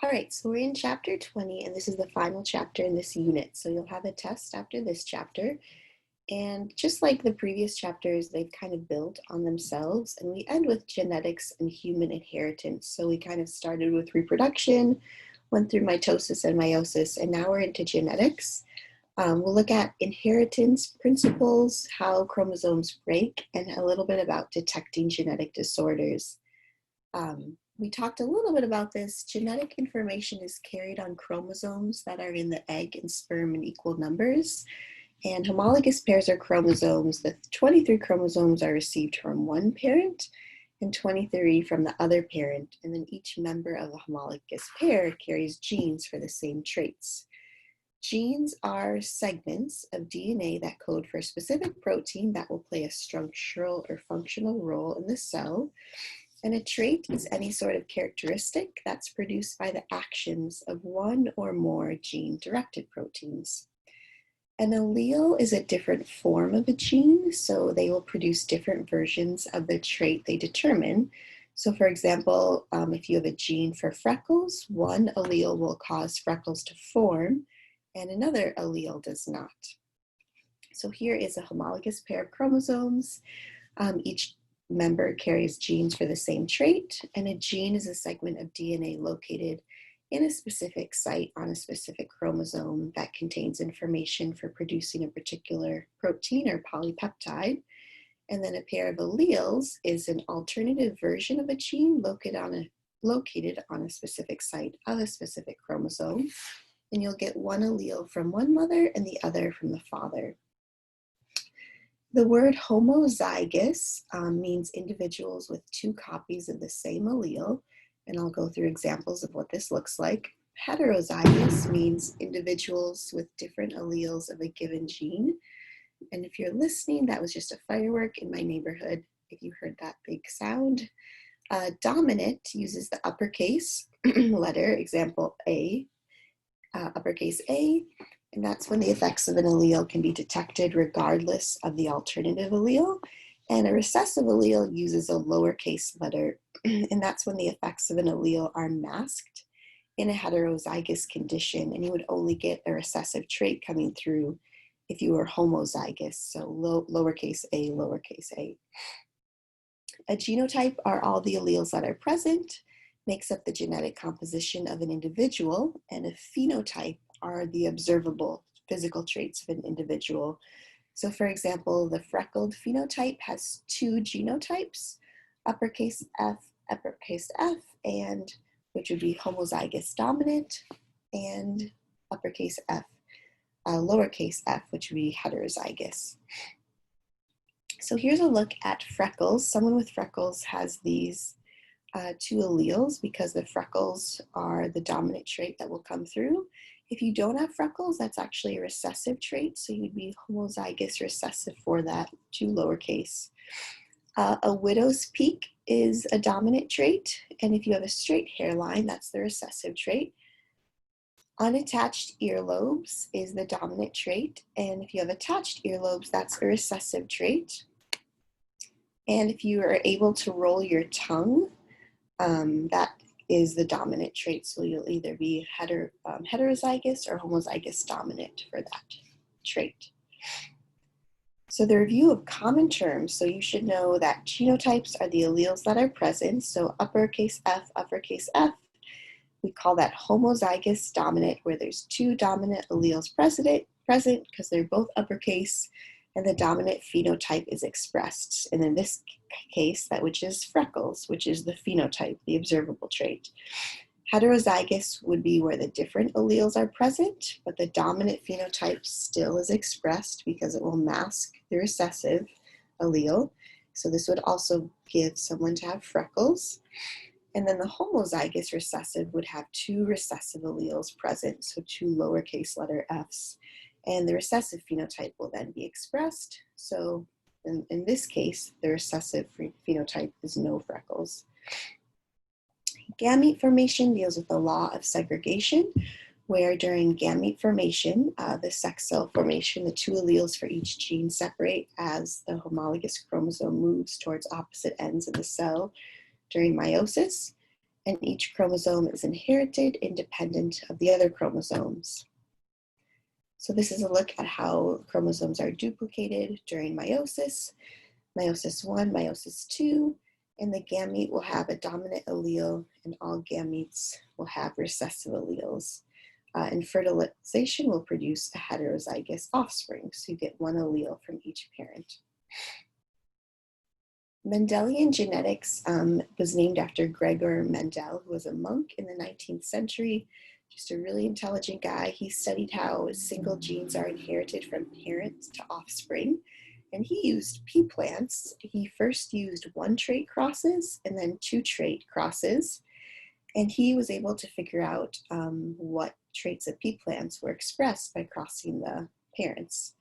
All right, so we're in chapter 20, and this is the final chapter in this unit. So you'll have a test after this chapter. And just like the previous chapters, they've kind of built on themselves. And we end with genetics and human inheritance. So we kind of started with reproduction, went through mitosis and meiosis, and now we're into genetics. We'll look at inheritance principles, how chromosomes break, and a little bit about detecting genetic disorders. We talked a little bit about this. Genetic information is carried on chromosomes that are in the egg and sperm in equal numbers. And homologous pairs are chromosomes. The 23 chromosomes are received from one parent and 23 from the other parent. And then each member of the homologous pair carries genes for the same traits. Genes are segments of DNA that code for a specific protein that will play a structural or functional role in the cell. And a trait is any sort of characteristic that's produced by the actions of one or more gene-directed proteins. An allele is a different form of a gene, so they will produce different versions of the trait they determine. So for example, if you have a gene for freckles, one allele will cause freckles to form, and another allele does not. So here is a homologous pair of chromosomes. Each member carries genes for the same trait, and a gene is a segment of DNA located in a specific site on a specific chromosome that contains information for producing a particular protein or polypeptide. And then a pair of alleles is an alternative version of a gene located on a specific site of a specific chromosome. And you'll get one allele from one mother and the other from the father. The word homozygous means individuals with two copies of the same allele, and I'll go through examples of what this looks like. Heterozygous means individuals with different alleles of a given gene. And if you're listening, that was just a firework in my neighborhood, if you heard that big sound. Dominant uses the uppercase letter, example A, uppercase A, and that's when the effects of an allele can be detected regardless of the alternative allele. And a recessive allele uses a lowercase letter, and that's when the effects of an allele are masked in a heterozygous condition, and you would only get a recessive trait coming through if you were homozygous, so lowercase a, lowercase a. A genotype are all the alleles that are present, makes up the genetic composition of an individual, and a phenotype are the observable physical traits of an individual. So for example, the freckled phenotype has two genotypes, uppercase F, and which would be homozygous dominant, and uppercase F, lowercase f, which would be heterozygous. So here's a look at freckles. Someone with freckles has these two alleles because the freckles are the dominant trait that will come through. If you don't have freckles, that's actually a recessive trait, so you'd be homozygous recessive for that, two lowercase. A widow's peak is a dominant trait, and if you have a straight hairline, that's the recessive trait. Unattached earlobes is the dominant trait, and if you have attached earlobes, that's the recessive trait. And if you are able to roll your tongue, that is the dominant trait, so you'll either be heterozygous or homozygous dominant for that trait. So the review of common terms, so you should know that genotypes are the alleles that are present, so uppercase F, we call that homozygous dominant, where there's two dominant alleles present because they're both uppercase, and the dominant phenotype is expressed. And in this case, that which is freckles, which is the phenotype, the observable trait. Heterozygous would be where the different alleles are present, but the dominant phenotype still is expressed because it will mask the recessive allele. So this would also give someone to have freckles. And then the homozygous recessive would have two recessive alleles present, so two lowercase letter f's. And the recessive phenotype will then be expressed. So in this case, the recessive phenotype is no freckles. Gamete formation deals with the law of segregation, where during gamete formation, the sex cell formation, the two alleles for each gene separate as the homologous chromosome moves towards opposite ends of the cell during meiosis. and each chromosome is inherited independent of the other chromosomes. So this is a look at how chromosomes are duplicated during meiosis. Meiosis 1, meiosis 2, and the gamete will have a dominant allele, and all gametes will have recessive alleles. And fertilization will produce a heterozygous offspring, so you get one allele from each parent. Mendelian genetics was named after Gregor Mendel, who was a monk in the 19th century, just a really intelligent guy. He studied how single genes are inherited from parents to offspring, and he used pea plants. He first used one trait crosses and then two trait crosses, and he was able to figure out what traits of pea plants were expressed by crossing the parents.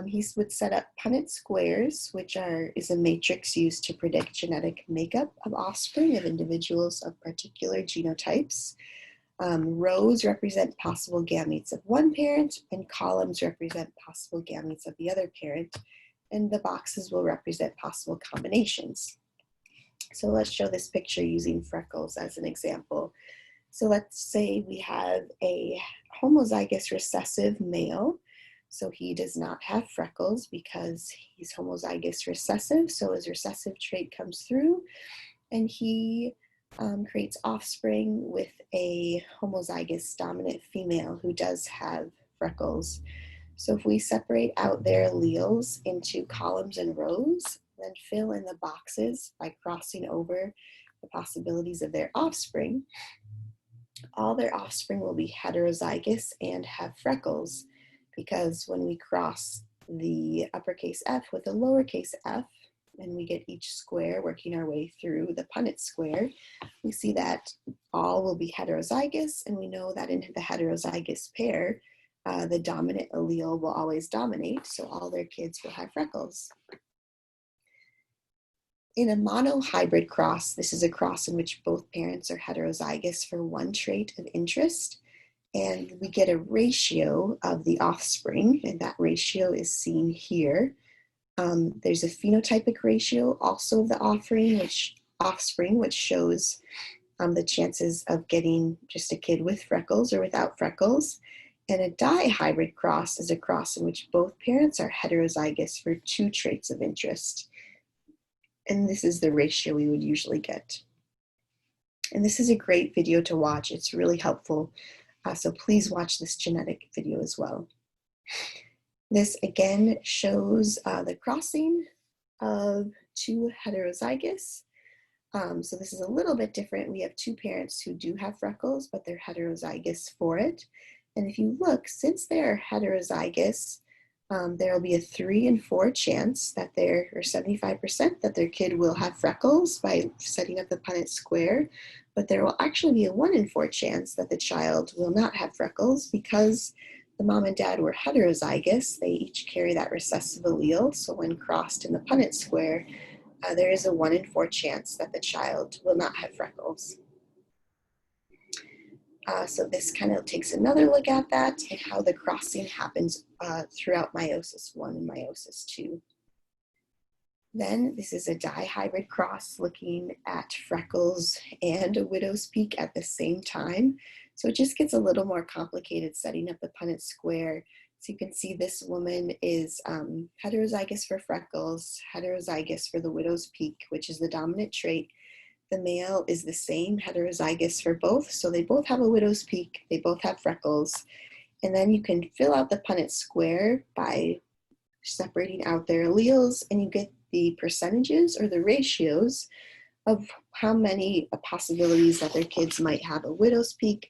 He would set up Punnett Squares, which is a matrix used to predict genetic makeup of offspring of individuals of particular genotypes. Rows represent possible gametes of one parent, and columns represent possible gametes of the other parent, and the boxes will represent possible combinations. So let's show this picture using freckles as an example. So let's say we have a homozygous recessive male. So he does not have freckles because he's homozygous recessive. So his recessive trait comes through, and he creates offspring with a homozygous dominant female who does have freckles. So if we separate out their alleles into columns and rows, then fill in the boxes by crossing over the possibilities of their offspring, all their offspring will be heterozygous and have freckles, because when we cross the uppercase F with a lowercase f, and we get each square working our way through the Punnett square, we see that all will be heterozygous, and we know that in the heterozygous pair, the dominant allele will always dominate, so all their kids will have freckles. In a monohybrid cross, this is a cross in which both parents are heterozygous for one trait of interest, and we get a ratio of the offspring, and that ratio is seen here. There's a phenotypic ratio also of the offspring, which shows the chances of getting just a kid with freckles or without freckles. And a dihybrid cross is a cross in which both parents are heterozygous for two traits of interest. And this is the ratio we would usually get. And this is a great video to watch. It's really helpful. So please watch this genetic video as well. This again shows the crossing of two heterozygous. So this is a little bit different. We have two parents who do have freckles, but they're heterozygous for it. And if you look, since they're heterozygous, there will be a 3 in 4 chance that or 75% that their kid will have freckles by setting up the Punnett square, but there will actually be a 1 in 4 chance that the child will not have freckles because the mom and dad were heterozygous. They each carry that recessive allele, so when crossed in the Punnett square, there is a 1 in 4 chance that the child will not have freckles. So this kind of takes another look at that and how the crossing happens throughout meiosis 1 and meiosis 2. Then this is a dihybrid cross looking at freckles and a widow's peak at the same time. So it just gets a little more complicated setting up the Punnett square. So you can see this woman is heterozygous for freckles, heterozygous for the widow's peak, which is the dominant trait. The male is the same, heterozygous for both, so they both have a widow's peak, they both have freckles, and then you can fill out the Punnett square by separating out their alleles, and you get the percentages or the ratios of how many possibilities that their kids might have a widow's peak.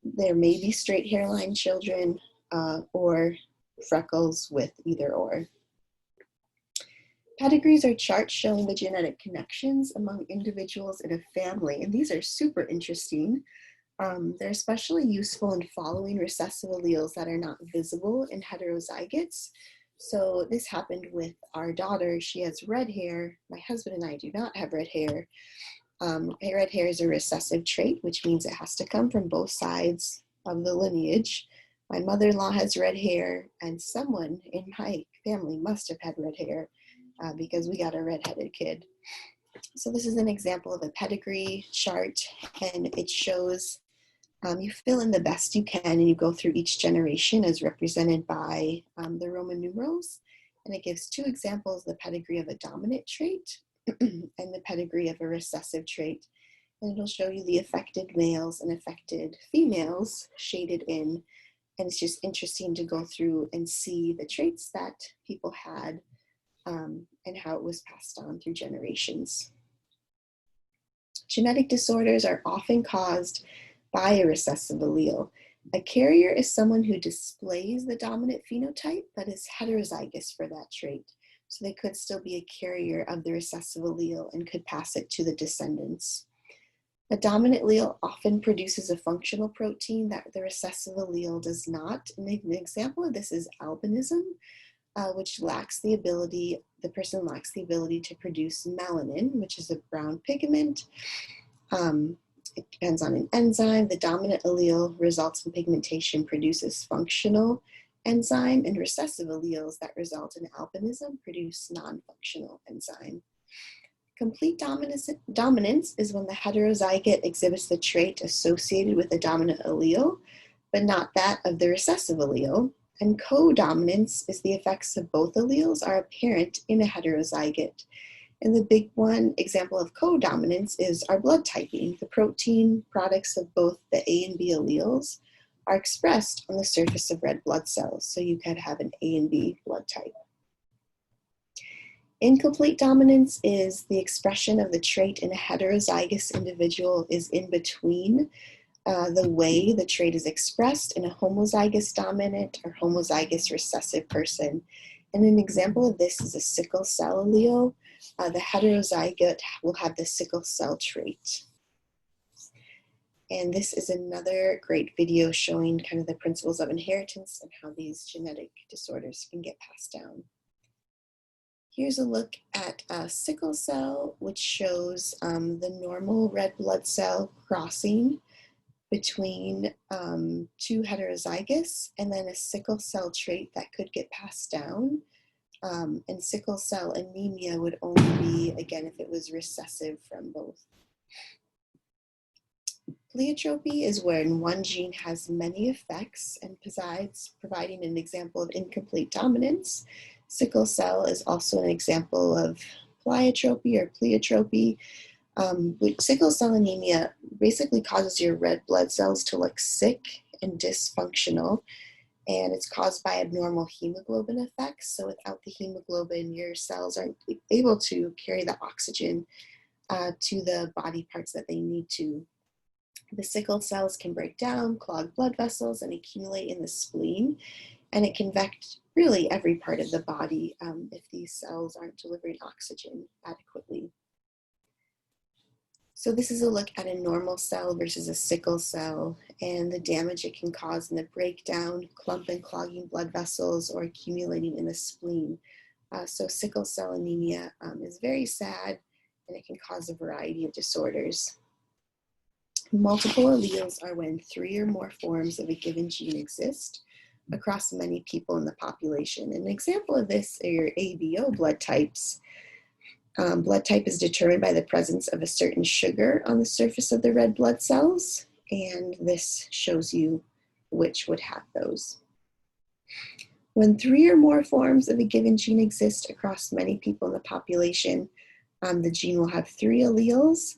There may be straight hairline children or freckles with either or. Pedigrees are charts showing the genetic connections among individuals in a family, and these are super interesting. They're especially useful in following recessive alleles that are not visible in heterozygotes. So this happened with our daughter. She has red hair. My husband and I do not have red hair. Red hair is a recessive trait, which means it has to come from both sides of the lineage. My mother-in-law has red hair, and someone in my family must have had red hair. Because we got a redheaded kid. So this is an example of a pedigree chart, and it shows you fill in the best you can, and you go through each generation as represented by the Roman numerals. And it gives two examples, the pedigree of a dominant trait and the pedigree of a recessive trait. And it'll show you the affected males and affected females shaded in. And it's just interesting to go through and see the traits that people had and how it was passed on through generations. Genetic disorders are often caused by a recessive allele. A carrier is someone who displays the dominant phenotype but is heterozygous for that trait. So they could still be a carrier of the recessive allele and could pass it to the descendants. A dominant allele often produces a functional protein that the recessive allele does not. And an example of this is albinism, which lacks the ability, the person lacks the ability to produce melanin, which is a brown pigment. It depends on an enzyme. The dominant allele results in pigmentation, produces functional enzyme, and recessive alleles that result in albinism produce non-functional enzyme. Complete dominance is when the heterozygote exhibits the trait associated with the dominant allele, but not that of the recessive allele. And co-dominance is the effects of both alleles are apparent in a heterozygote. And the big one example of co-dominance is our blood typing. The protein products of both the A and B alleles are expressed on the surface of red blood cells. So you could have an A and B blood type. Incomplete dominance is the expression of the trait in a heterozygous individual is in between the way the trait is expressed in a homozygous dominant or homozygous recessive person. And an example of this is a sickle cell allele. The heterozygote will have the sickle cell trait. And this is another great video showing kind of the principles of inheritance and how these genetic disorders can get passed down. Here's a look at sickle cell, which shows the normal red blood cell crossing between two heterozygous, and then a sickle cell trait that could get passed down. And sickle cell anemia would only be, again, if it was recessive from both. Pleiotropy is when one gene has many effects and providing an example of incomplete dominance. Sickle cell is also an example of pleiotropy or pleiotropy. Sickle cell anemia basically causes your red blood cells to look sick and dysfunctional, and it's caused by abnormal hemoglobin effects. So without the hemoglobin, your cells aren't able to carry the oxygen to the body parts that they need to. The sickle cells can break down, clog blood vessels, and accumulate in the spleen, and it can affect really every part of the body if these cells aren't delivering oxygen adequately. So this is a look at a normal cell versus a sickle cell and the damage it can cause in the breakdown, clump and clogging blood vessels, or accumulating in the spleen. So sickle cell anemia is very sad, and it can cause a variety of disorders. Multiple alleles are when 3 or more forms of a given gene exist across many people in the population. An example of this are your ABO blood types. Blood type is determined by the presence of a certain sugar on the surface of the red blood cells, and this shows you which would have those. When 3 or more forms of a given gene exist across many people in the population, the gene will have 3 alleles,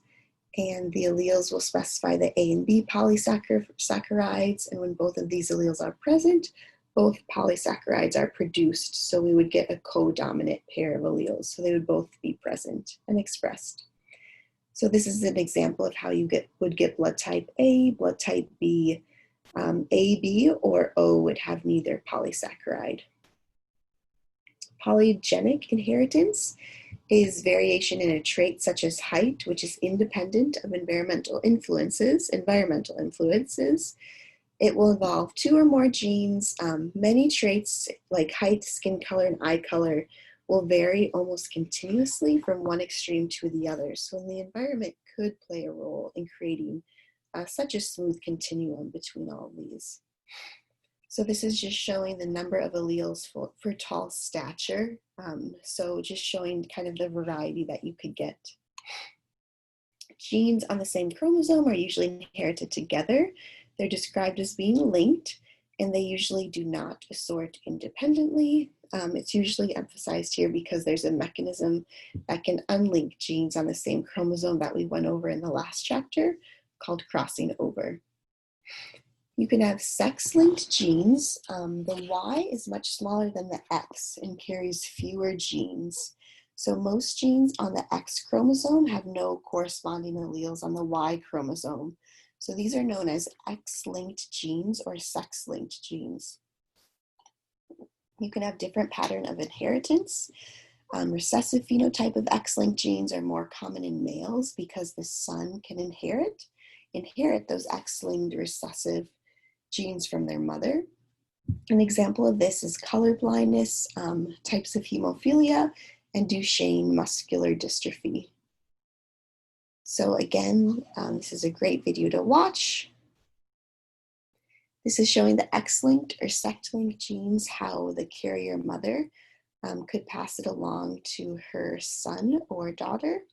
and the alleles will specify the A and B polysaccharides, and when both of these alleles are present, both polysaccharides are produced, so we would get a co-dominant pair of alleles, so they would both be present and expressed. So this is an example of how you would get blood type A, blood type B. AB or O would have neither polysaccharide. Polygenic inheritance is variation in a trait such as height, which is independent of environmental influences. It will involve 2 or more genes. Many traits like height, skin color, and eye color will vary almost continuously from one extreme to the other. So the environment could play a role in creating such a smooth continuum between all of these. So this is just showing the number of alleles for tall stature. So just showing kind of the variety that you could get. Genes on the same chromosome are usually inherited together. They're described as being linked, and they usually do not assort independently. It's usually emphasized here because there's a mechanism that can unlink genes on the same chromosome that we went over in the last chapter, called crossing over. You can have sex-linked genes. The Y is much smaller than the X and carries fewer genes. So most genes on the X chromosome have no corresponding alleles on the Y chromosome. So these are known as X-linked genes or sex-linked genes. You can have different pattern of inheritance. Recessive phenotype of X-linked genes are more common in males because the son can inherit those X-linked recessive genes from their mother. An example of this is color blindness, types of hemophilia, and Duchenne muscular dystrophy. So again, this is a great video to watch. This is showing the X-linked or sex-linked genes, how the carrier mother could pass it along to her son or daughter.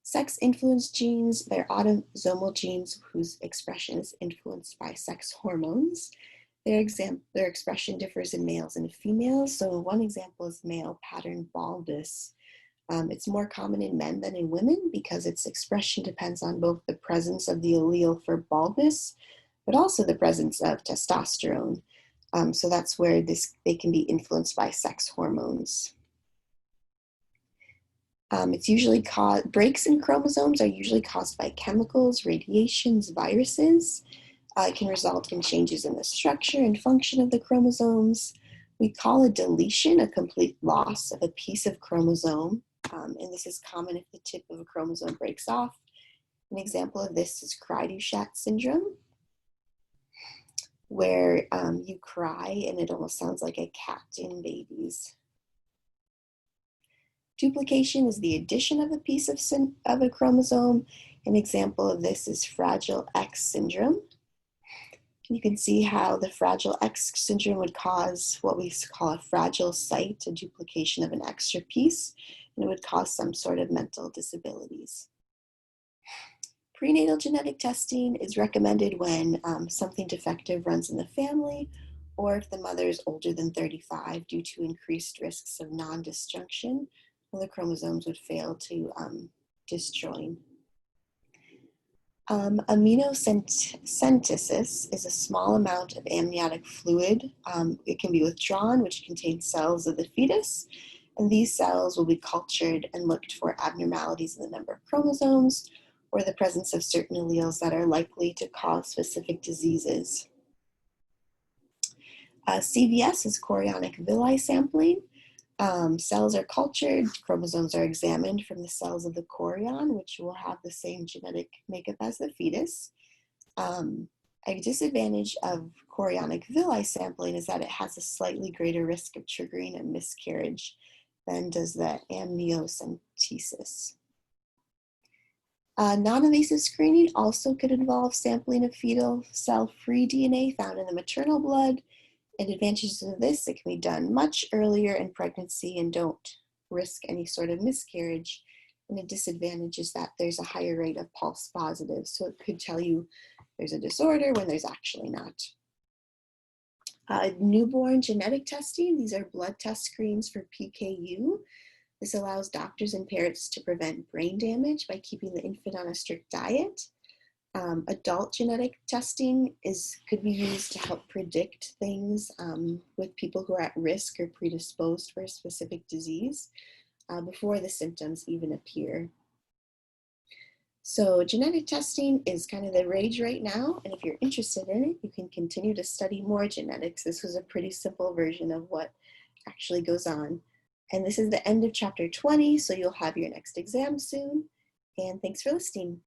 Sex-influenced genes, they're autosomal genes whose expression is influenced by sex hormones. Their expression differs in males and females. So one example is male pattern baldness. It's more common in men than in women because its expression depends on both the presence of the allele for baldness, but also the presence of testosterone. So that's where they can be influenced by sex hormones. It's usually breaks in chromosomes are usually caused by chemicals, radiations, viruses. It can result in changes in the structure and function of the chromosomes. We call a deletion a complete loss of a piece of chromosome, and this is common if the tip of a chromosome breaks off. An example of this is Cry-du-Chat syndrome, where you cry and it almost sounds like a cat in babies. Duplication is the addition of a piece of a chromosome. An example of this is Fragile X syndrome. You can see how the Fragile X syndrome would cause what we call a fragile site, a duplication of an extra piece, and it would cause some sort of mental disabilities. Prenatal genetic testing is recommended when something defective runs in the family, or if the mother is older than 35 due to increased risks of non-disjunction, when the chromosomes would fail to disjoin. Amniocentesis is a small amount of amniotic fluid. It can be withdrawn, which contains cells of the fetus, and these cells will be cultured and looked for abnormalities in the number of chromosomes or the presence of certain alleles that are likely to cause specific diseases. CVS is chorionic villi sampling. Cells are cultured, chromosomes are examined from the cells of the chorion, which will have the same genetic makeup as the fetus. A disadvantage of chorionic villi sampling is that it has a slightly greater risk of triggering a miscarriage than does the amniocentesis. Non-invasive screening also could involve sampling of fetal cell-free DNA found in the maternal blood. And advantages of this, it can be done much earlier in pregnancy and don't risk any sort of miscarriage. And a disadvantage is that there's a higher rate of false positives. So it could tell you there's a disorder when there's actually not. Newborn genetic testing, these are blood test screens for PKU. This allows doctors and parents to prevent brain damage by keeping the infant on a strict diet. Adult genetic testing could be used to help predict things with people who are at risk or predisposed for a specific disease before the symptoms even appear. So genetic testing is kind of the rage right now, and if you're interested in it, you can continue to study more genetics. This was a pretty simple version of what actually goes on. And this is the end of chapter 20, so you'll have your next exam soon. And thanks for listening.